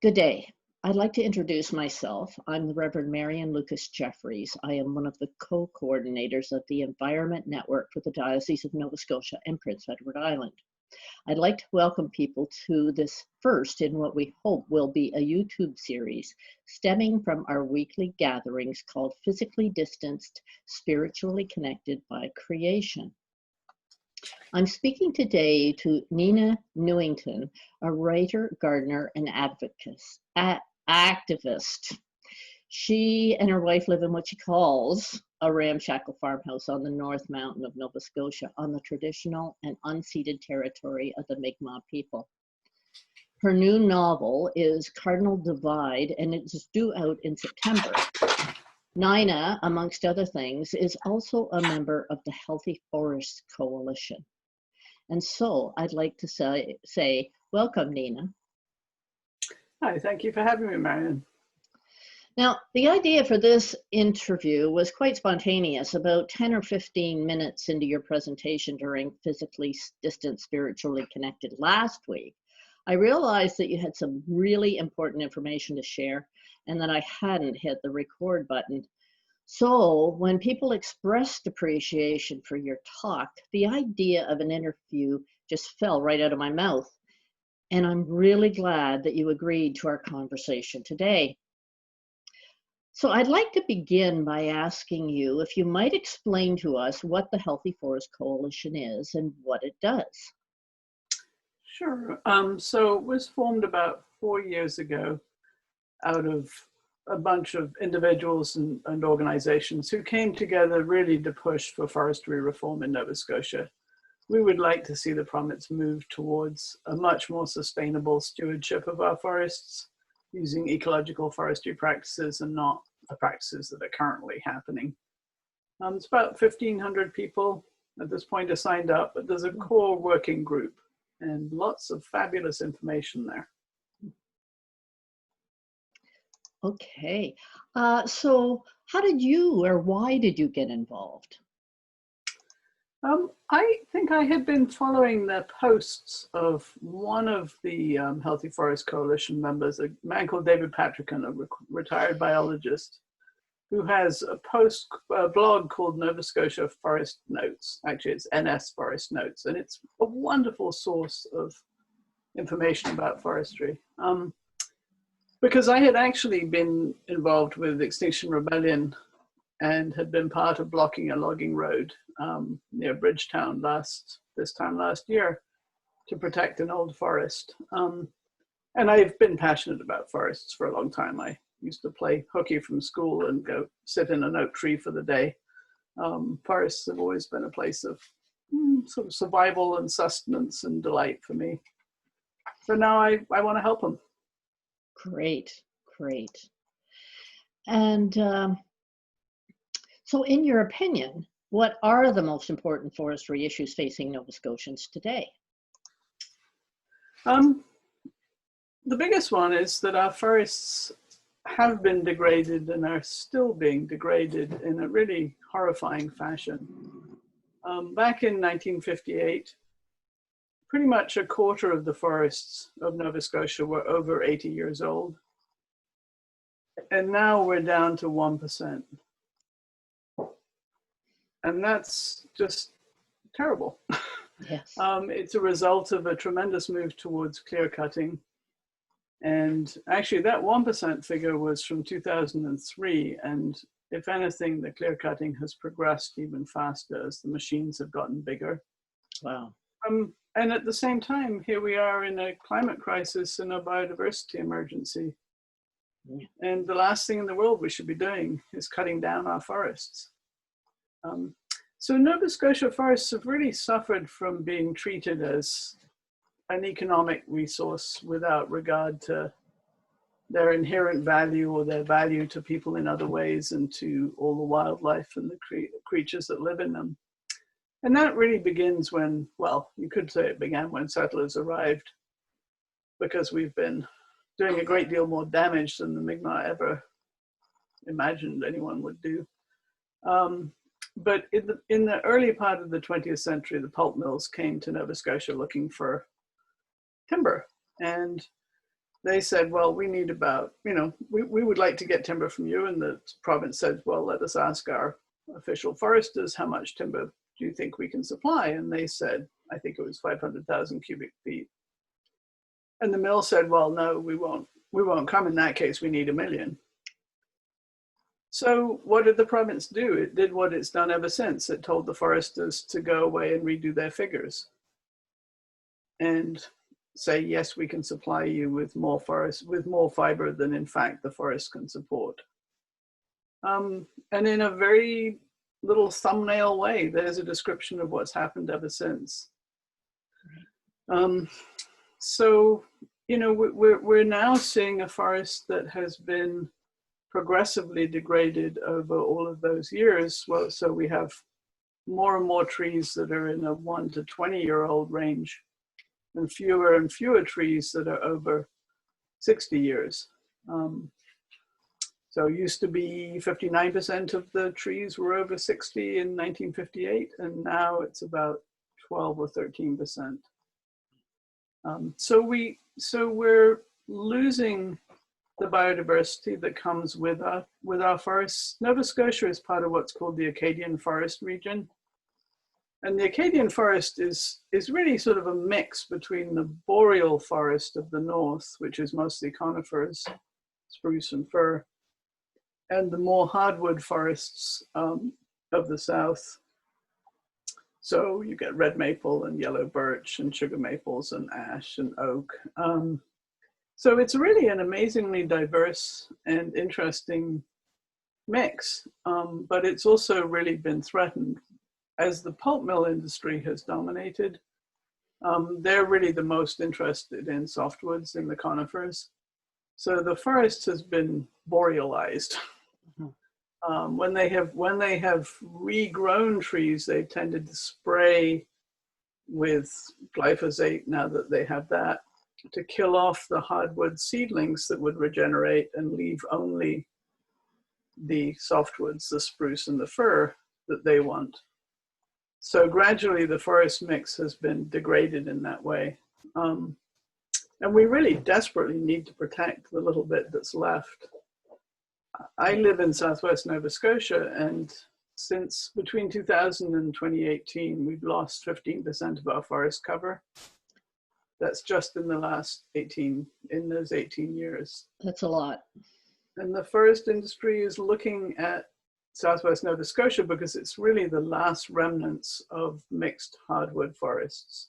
Good day. I'd like to introduce myself. I'm the Reverend Marian Lucas Jeffries. I am one of the co-coordinators of the Environment Network for the Diocese of Nova Scotia and Prince Edward Island. I'd like to welcome people to this first in what we hope will be a YouTube series stemming from our weekly gatherings called Physically Distanced, Spiritually Connected by Creation. I'm speaking today to Nina Newington, a writer, gardener, and activist. She and her wife live in what she calls a ramshackle farmhouse on the North Mountain of Nova Scotia on the traditional and unceded territory of the Mi'kmaq people. Her new novel is Cardinal Divide, and it's due out in September. Nina, amongst other things, is also a member of the Healthy Forests Coalition. And so I'd like to say welcome, Nina. Hi, thank you for having me, Marian. Now, the idea for this interview was quite spontaneous. About 10 or 15 minutes into your presentation during Physically Distant, Spiritually Connected last week, I realized that you had some really important information to share and that I hadn't hit the record button. So when people expressed appreciation for your talk, the idea of an interview just fell right out of my mouth. And I'm really glad that you agreed to our conversation today. So I'd like to begin by asking you if you might explain to us what the Healthy Forest Coalition is and what it does. Sure. So it was formed about 4 years ago out of a bunch of individuals and organizations who came together really to push for forestry reform in Nova Scotia. We would like to see the province move towards a much more sustainable stewardship of our forests, using ecological forestry practices and not the practices that are currently happening. It's about 1,500 people at this point are signed up, but there's a core working group and lots of fabulous information there. Okay, so how did you or why did you get involved? I think I had been following the posts of one of the Healthy Forest Coalition members, a man called David Patricon, a retired biologist, who has a blog called Nova Scotia Forest Notes. Actually, it's NS Forest Notes, and it's a wonderful source of information about forestry. Because I had actually been involved with Extinction Rebellion and had been part of blocking a logging road near Bridgetown this time last year to protect an old forest. And I've been passionate about forests for a long time. I used to play hooky from school and go sit in an oak tree for the day. Forests have always been a place of sort of survival and sustenance and delight for me. So now I want to help them. Great, great. And so in your opinion, what are the most important forestry issues facing Nova Scotians today? The biggest one is that our forests have been degraded and are still being degraded in a really horrifying fashion. Back in 1958, pretty much a quarter of the forests of Nova Scotia were over 80 years old. And now we're down to 1%. And that's just terrible. Yes. It's a result of a tremendous move towards clear cutting. And actually that 1% figure was from 2003. And if anything, the clear cutting has progressed even faster as the machines have gotten bigger. Wow. And at the same time, here we are in a climate crisis and a biodiversity emergency. Yeah. And the last thing in the world we should be doing is cutting down our forests. So Nova Scotia forests have really suffered from being treated as an economic resource without regard to their inherent value or their value to people in other ways and to all the wildlife and the creatures that live in them. And that really begins when, well, you could say it began when settlers arrived, because we've been doing a great deal more damage than the Mi'kmaq ever imagined anyone would do. But in the early part of the 20th century, the pulp mills came to Nova Scotia looking for timber. And they said, well, we need about, we would like to get timber from you. And the province said, well, let us ask our official foresters, how much timber do you think we can supply? And they said, I think it was 500,000 cubic feet. And the mill said, well, no, we won't come. In that case, we need 1 million. So what did the province do? It did what it's done ever since. It told the foresters to go away and redo their figures and say, yes, we can supply you with more forest, with more fiber than in fact the forest can support. And in a very little thumbnail way, there's a description of what's happened ever since. So, we're now seeing a forest that has been progressively degraded over all of those years. Well, so we have more and more trees that are in a 1 to 20-year-old range, and fewer trees that are over 60 years. So it used to be 59% of the trees were over 60 in 1958, and now it's about 12 or 13%. So we're losing the biodiversity that comes with our forests. Nova Scotia is part of what's called the Acadian Forest region. And the Acadian forest is really sort of a mix between the boreal forest of the north, which is mostly conifers, spruce and fir, and the more hardwood forests of the south. So you get red maple and yellow birch and sugar maples and ash and oak. So it's really an amazingly diverse and interesting mix, but it's also really been threatened. As the pulp mill industry has dominated, they're really the most interested in softwoods, in the conifers. So the forest has been borealized. When they have regrown trees, they tended to spray with glyphosate, now that they have that, to kill off the hardwood seedlings that would regenerate and leave only the softwoods, the spruce and the fir that they want. So gradually the forest mix has been degraded in that way. And we really desperately need to protect the little bit that's left. I live in Southwest Nova Scotia, and since between 2000 and 2018, we've lost 15% of our forest cover. That's just in the last 18 years. That's a lot. And the forest industry is looking at Southwest Nova Scotia because it's really the last remnants of mixed hardwood forests.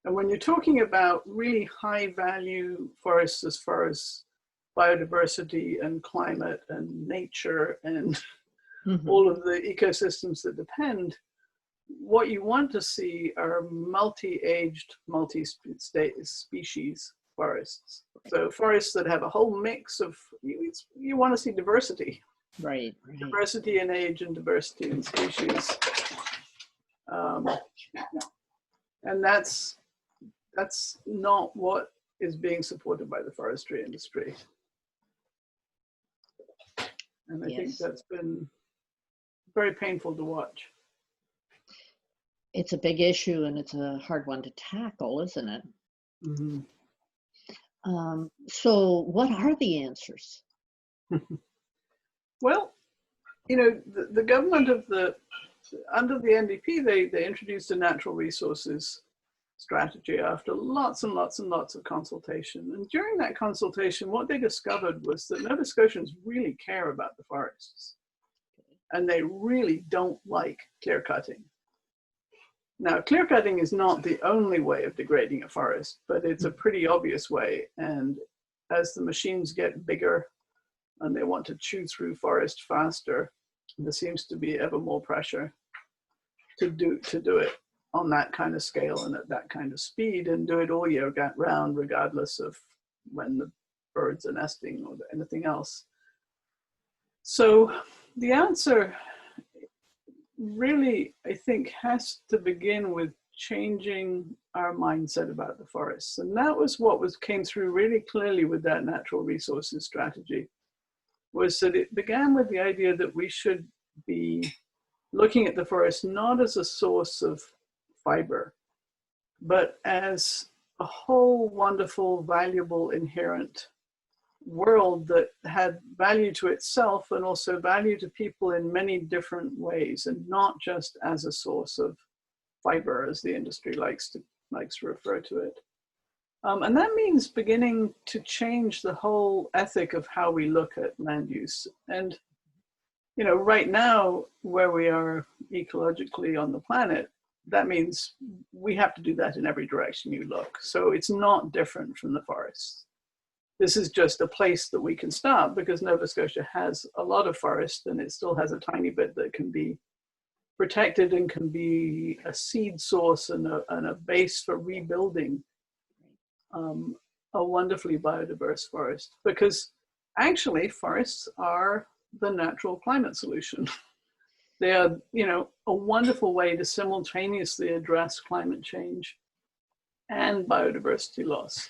And when you're talking about really high value forests as far as biodiversity and climate and nature and all of the ecosystems that depend, what you want to see are multi-aged, multi-species forests. So forests that have a whole mix of, you want to see diversity. Right. Diversity in age and diversity in species. And that's not what is being supported by the forestry industry. And I think that's been very painful to watch. It's a big issue, and it's a hard one to tackle, isn't it? So what are the answers? Well, the government under the NDP, they introduced a natural resources strategy after lots and lots and lots of consultation. And during that consultation, what they discovered was that Nova Scotians really care about the forests, and they really don't like clear cutting. Now, clear cutting is not the only way of degrading a forest, but it's a pretty obvious way. And as the machines get bigger and they want to chew through forest faster, there seems to be ever more pressure to do it on that kind of scale and at that kind of speed, and do it all year round, regardless of when the birds are nesting or anything else. So the answer really, I think, has to begin with changing our mindset about the forests. And that was what came through really clearly with that natural resources strategy, was that it began with the idea that we should be looking at the forest not as a source of fiber, but as a whole wonderful, valuable, inherent world that had value to itself and also value to people in many different ways, and not just as a source of fiber, as the industry likes to refer to it. And that means beginning to change the whole ethic of how we look at land use. And, you know, right now, where we are ecologically on the planet, that means we have to do that in every direction you look. So it's not different from the forests. This is just a place that we can start, because Nova Scotia has a lot of forest, and it still has a tiny bit that can be protected and can be a seed source and a base for rebuilding a wonderfully biodiverse forest. Because actually forests are the natural climate solution. They are, you know, a wonderful way to simultaneously address climate change and biodiversity loss.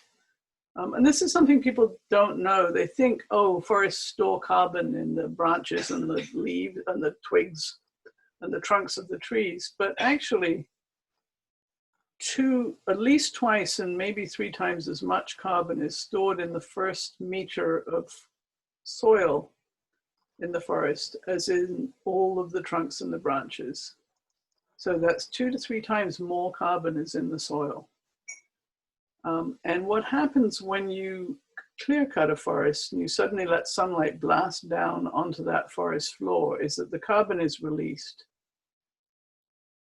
And this is something people don't know. They think, oh, forests store carbon in the branches and the leaves and the twigs and the trunks of the trees. But actually, at least twice and maybe 3 times as much carbon is stored in the first meter of soil in the forest as in all of the trunks and the branches. So that's 2 to 3 times more carbon is in the soil. And what happens when you clear cut a forest and you suddenly let sunlight blast down onto that forest floor is that the carbon is released.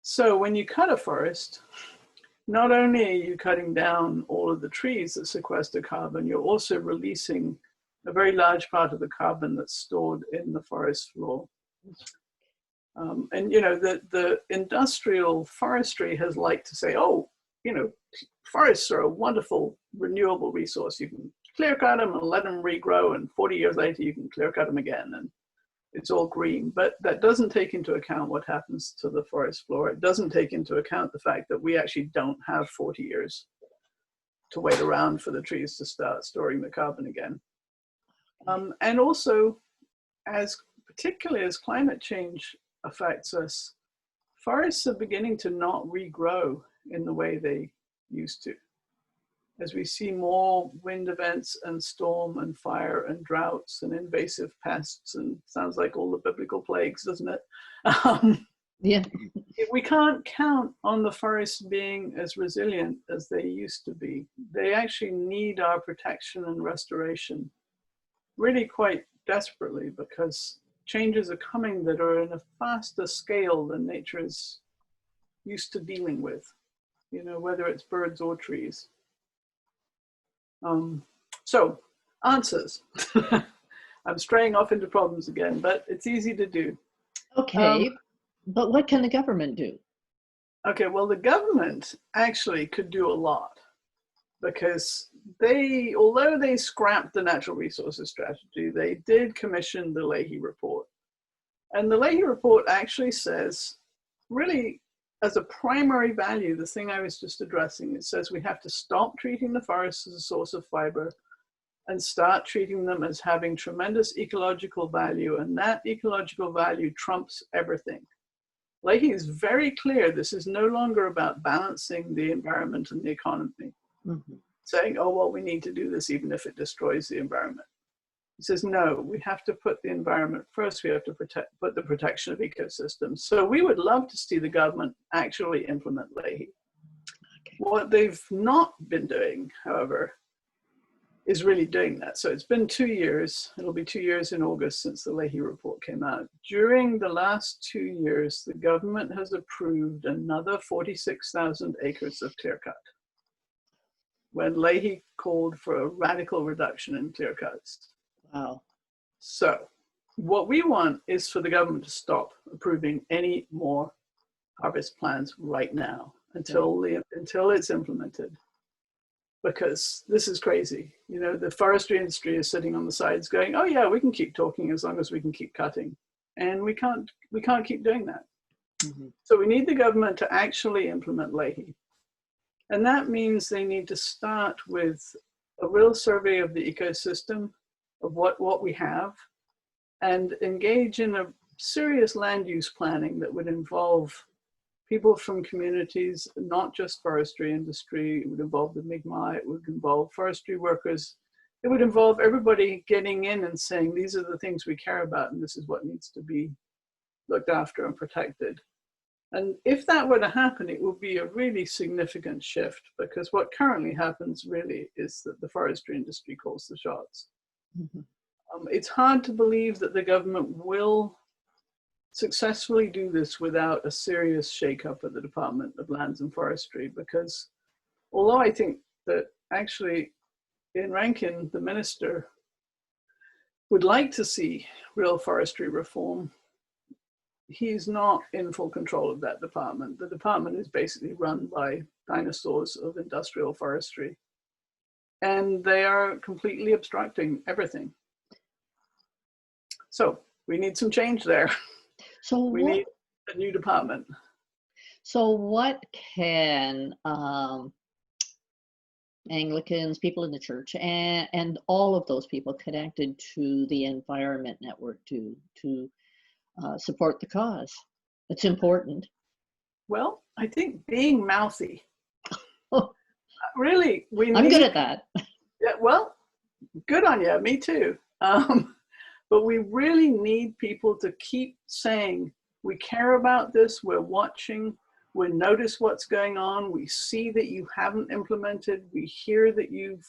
So when you cut a forest, not only are you cutting down all of the trees that sequester carbon, you're also releasing a very large part of the carbon that's stored in the forest floor. And you know, the industrial forestry has liked to say, oh, you know, forests are a wonderful renewable resource. You can clear cut them and let them regrow, and 40 years later you can clear cut them again, and it's all green. But that doesn't take into account what happens to the forest floor. It doesn't take into account the fact that we actually don't have 40 years to wait around for the trees to start storing the carbon again. And also, particularly as climate change affects us, forests are beginning to not regrow in the way they used to. As we see more wind events and storm and fire and droughts and invasive pests, and sounds like all the biblical plagues, doesn't it? Yeah. We can't count on the forests being as resilient as they used to be. They actually need our protection and restoration really quite desperately, because changes are coming that are in a faster scale than nature is used to dealing with, you know, whether it's birds or trees. So, answers. I'm straying off into problems again, but it's easy to do. Okay, but what can the government do? Okay, well, the government actually could do a lot, because although they scrapped the natural resources strategy, they did commission the Leahy report. And the Leahy report actually says, really, as a primary value, the thing I was just addressing, it says we have to stop treating the forests as a source of fiber and start treating them as having tremendous ecological value, and that ecological value trumps everything. Leahy is very clear, this is no longer about balancing the environment and the economy. Mm-hmm. Saying, oh, well, we need to do this even if it destroys the environment. He says, no, we have to put the environment first. We have to put the protection of ecosystems. So we would love to see the government actually implement Leahy. Okay. What they've not been doing, however, is really doing that. So it's been 2 years. It'll be 2 years in August since the Leahy report came out. During the last 2 years, the government has approved another 46,000 acres of clear cut, when Leahy called for a radical reduction in clear cuts. Wow. So what we want is for the government to stop approving any more harvest plans right now until it's implemented, because this is crazy. You know, the forestry industry is sitting on the sides going, oh yeah, we can keep talking as long as we can keep cutting. And we can't keep doing that. Mm-hmm. So we need the government to actually implement Leahy. And that means they need to start with a real survey of the ecosystem, of what we have, and engage in a serious land use planning that would involve people from communities, not just forestry industry. It would involve the Mi'kmaq, it would involve forestry workers. It would involve everybody getting in and saying, these are the things we care about, and this is what needs to be looked after and protected. And if that were to happen, it would be a really significant shift, because what currently happens really is that the forestry industry calls the shots. Mm-hmm. It's hard to believe that the government will successfully do this without a serious shakeup at the Department of Lands and Forestry, because although I think that actually in Rankin, the minister would like to see real forestry reform, he's not in full control of that department. The department is basically run by dinosaurs of industrial forestry, and they are completely obstructing everything. So we need some change there. So we need a new department. So what can Anglicans, people in the church, and all of those people connected to the Environment Network do to support the cause? It's important. Well, I think being mouthy. Really, I'm good at that. Yeah, well, good on you. Me too. But we really need people to keep saying, we care about this, we're watching, we notice what's going on, we see that you haven't implemented, we hear that you've,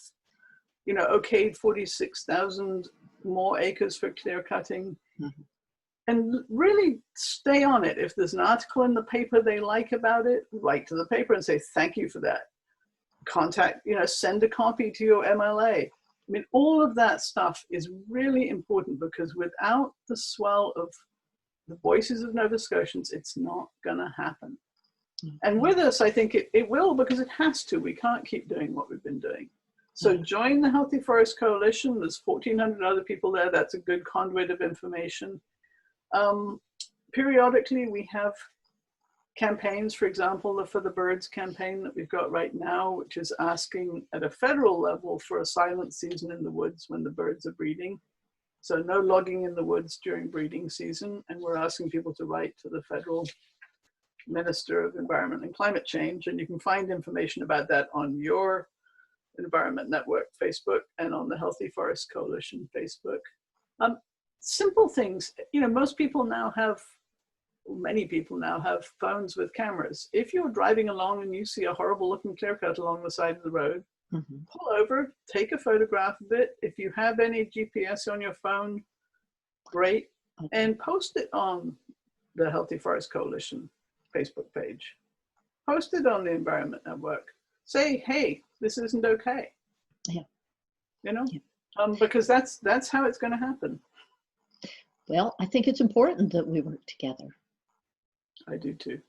okayed 46,000 more acres for clear cutting. Mm-hmm. And really stay on it. If there's an article in the paper they like about it, write to the paper and say, thank you for that. Contact, send a copy to your MLA. I mean, all of that stuff is really important, because without the swell of the voices of Nova Scotians, it's not going to happen. Mm-hmm. And with us, I think it will, because it has to. We can't keep doing what we've been doing. So join the Healthy Forest Coalition. There's 1,400 other people there. That's a good conduit of information. Periodically, we have campaigns, for example, the For the Birds campaign that we've got right now, which is asking at a federal level for a silent season in the woods when the birds are breeding. So no logging in the woods during breeding season. And we're asking people to write to the federal Minister of Environment and Climate Change. And you can find information about that on your Environment Network Facebook and on the Healthy Forest Coalition Facebook. Simple things, most people now have, many people now have phones with cameras. If you're driving along and you see a horrible looking clear cut along the side of the road, mm-hmm. pull over, take a photograph of it. If you have any GPS on your phone, great, okay. And post it on the Healthy Forest Coalition Facebook page. Post it on the Environment Network. Say, hey, this isn't okay. Yeah. Yeah. Because that's how it's going to happen. Well, I think it's important that we work together. I do too.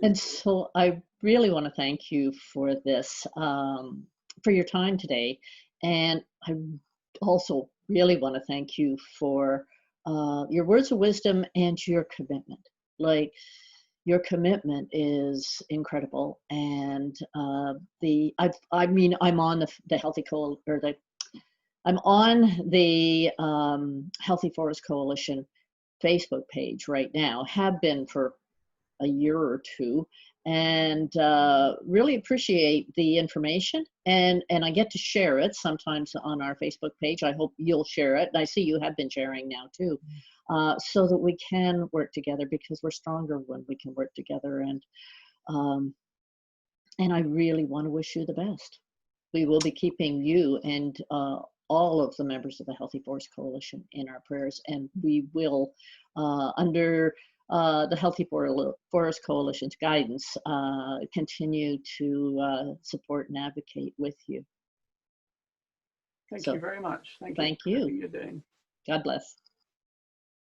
And so I really want to thank you for this, for your time today. And I also really want to thank you for your words of wisdom and your commitment. Like, your commitment is incredible. And I'm on the Healthy Coal, or I'm on the Healthy Forest Coalition Facebook page right now, have been for a year or two, and really appreciate the information. And I get to share it sometimes on our Facebook page. I hope you'll share it. And I see you have been sharing now too, so that we can work together, because we're stronger when we can work together. And I really want to wish you the best. We will be keeping you and all of the members of the Healthy Forest Coalition in our prayers, and we will, under the Healthy Forest Coalition's guidance, continue to support and advocate with you. Thank you very much. Thank you. For what you're doing. God bless.